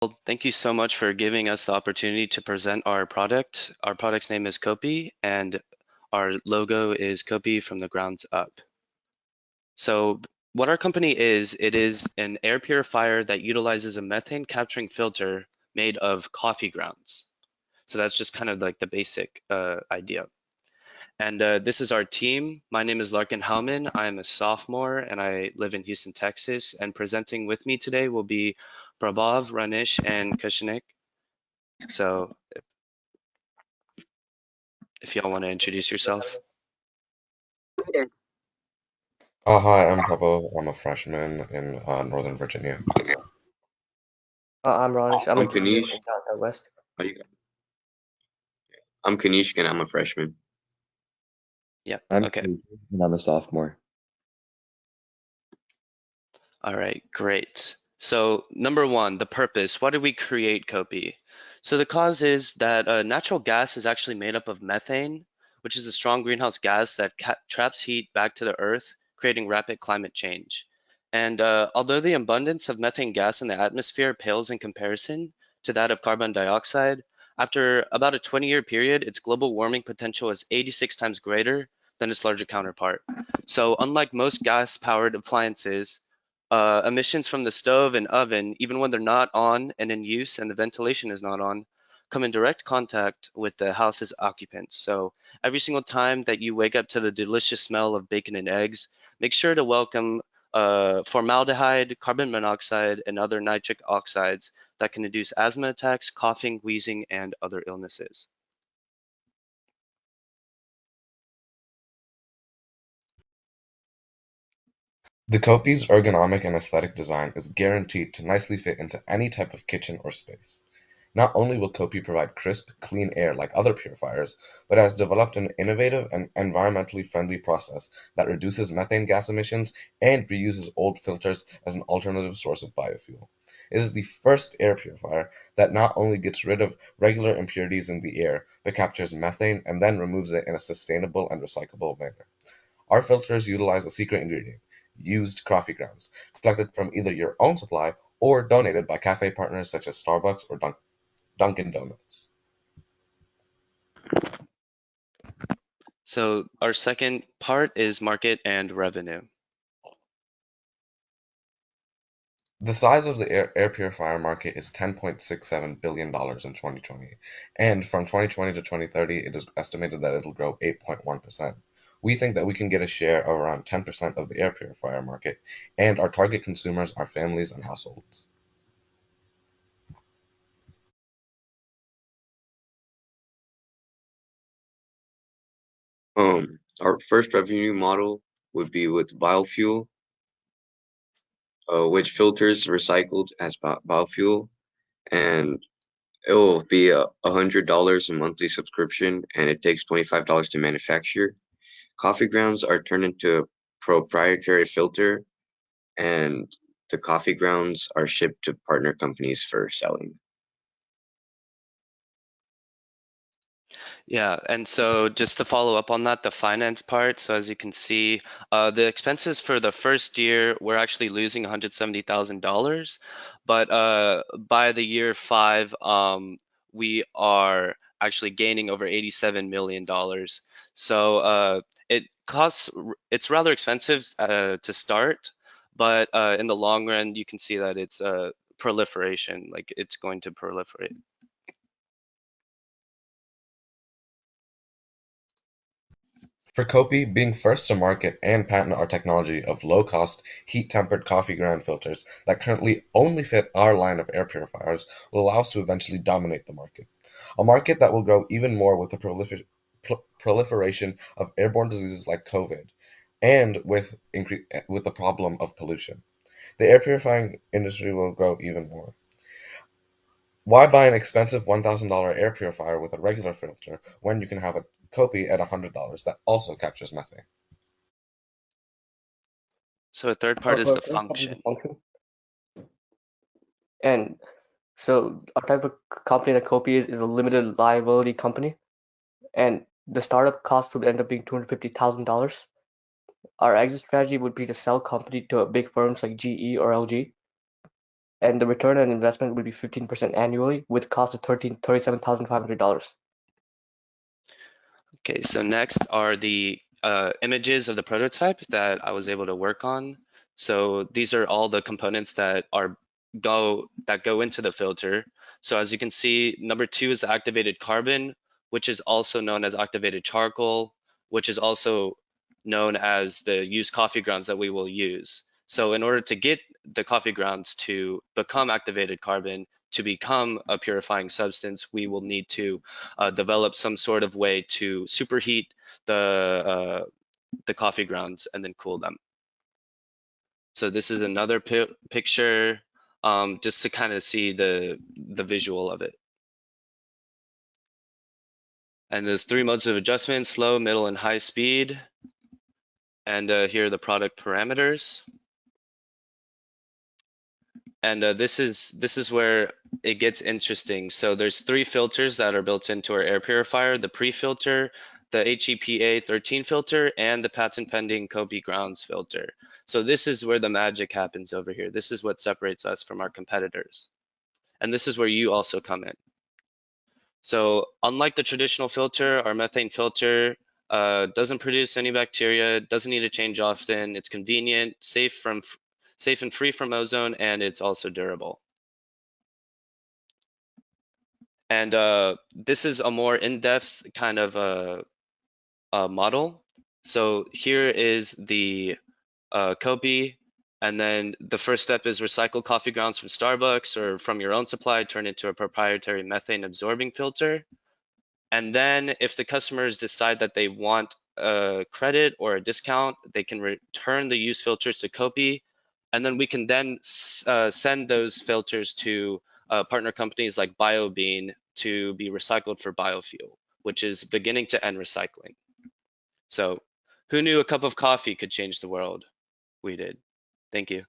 Well, thank you so much for giving us the opportunity to present our product. Our product's name is KOPI, and our logo is KOPI from the ground up. So what our company is, it is an air purifier that utilizes a methane capturing filter made of coffee grounds. So that's just kind of like the basic idea. And this is our team. My name is Larkin Hellman. I am a sophomore and I live in Houston, Texas. And presenting with me today will be Prabhav, Ranish, and Kushnik. So if y'all want to introduce yourself. Hi, I'm Prabhu. I'm a freshman in Northern Virginia. I'm Ronish. I'm a I'm junior Kanish. in Downtown West. How you guys? I'm Kanish and I'm a freshman. Yeah, I'm okay. Casey, and I'm a sophomore. All right, great. So number one, the purpose. Why did we create Kopi? So the cause is that natural gas is actually made up of methane, which is a strong greenhouse gas that traps heat back to the earth, creating rapid climate change. And although the abundance of methane gas in the atmosphere pales in comparison to that of carbon dioxide, after about a 20-year period, its global warming potential is 86 times greater than its larger counterpart. So unlike most gas-powered appliances, emissions from the stove and oven, even when they're not on and in use and the ventilation is not on, come in direct contact with the house's occupants. So every single time that you wake up to the delicious smell of bacon and eggs, make sure to welcome formaldehyde, carbon monoxide, and other nitric oxides that can induce asthma attacks, coughing, wheezing, and other illnesses. The Kopi's ergonomic and aesthetic design is guaranteed to nicely fit into any type of kitchen or space. Not only will Kopi provide crisp, clean air like other purifiers, but has developed an innovative and environmentally friendly process that reduces methane gas emissions and reuses old filters as an alternative source of biofuel. It is the first air purifier that not only gets rid of regular impurities in the air, but captures methane and then removes it in a sustainable and recyclable manner. Our filters utilize a secret ingredient, used coffee grounds, collected from either your own supply or donated by cafe partners such as Starbucks or Dunkin' Donuts. So our second part is market and revenue. The size of the air purifier market is $10.67 billion in 2020, and from 2020 to 2030, it is estimated that it'll grow 8.1%. We think that we can get a share of around 10% of the air purifier market, and our target consumers are families and households. Our first revenue model would be with biofuel, which filters recycled as biofuel, and it will be $100 a monthly subscription, and it takes $25 to manufacture. Coffee grounds are turned into a proprietary filter, and the coffee grounds are shipped to partner companies for selling. Yeah, and so just to follow up on that, the finance part. So as you can see, the expenses for the first year, we're actually losing $170,000, but by the year five, we are actually gaining over $87 million. So it costs, it's rather expensive to start, but in the long run, you can see that it's proliferation, like it's going to proliferate. For Kopi, being first to market and patent our technology of low-cost, heat-tempered coffee ground filters that currently only fit our line of air purifiers will allow us to eventually dominate the market. A market that will grow even more with the proliferation of airborne diseases like COVID and with the problem of pollution. The air purifying industry will grow even more. Why buy an expensive $1,000 air purifier with a regular filter when you can have a Kopi at $100 that also captures methane? So a third part So is the for first part is the function. function, and so our type of company that Kopi is a limited liability company, and the startup cost would end up being $250,000. Our exit strategy would be to sell company to big firms like GE or LG, and the return on investment would be 15% annually with cost of $37,500. Okay, so next are the images of the prototype that I was able to work on. So these are all the components that go into the filter. So as you can see, number 2 is activated carbon, which is also known as activated charcoal, which is also known as the used coffee grounds that we will use. So in order to get the coffee grounds to become activated carbon, to become a purifying substance, we will need to develop some sort of way to superheat the coffee grounds and then cool them. So this is another picture, just to kind of see the visual of it. And there's 3 modes of adjustment: slow, middle, and high speed. And here are the product parameters. And this is where it gets interesting. So there's 3 filters that are built into our air purifier: the pre-filter, the HEPA 13 filter, and the patent pending KOPI grounds filter. So this is where the magic happens over here. This is what separates us from our competitors. And this is where you also come in. So unlike the traditional filter, our methane filter doesn't produce any bacteria, doesn't need to change often. It's convenient, safe and free from ozone, and it's also durable. And this is a more in-depth kind of a model. So here is the KOPI, and then the first step is recycle coffee grounds from Starbucks or from your own supply, turn into a proprietary methane absorbing filter. And then if the customers decide that they want a credit or a discount, they can return the used filters to KOPI, and then we can then send those filters to partner companies like BioBean to be recycled for biofuel, which is beginning to end recycling. So who knew a cup of coffee could change the world? We did. Thank you.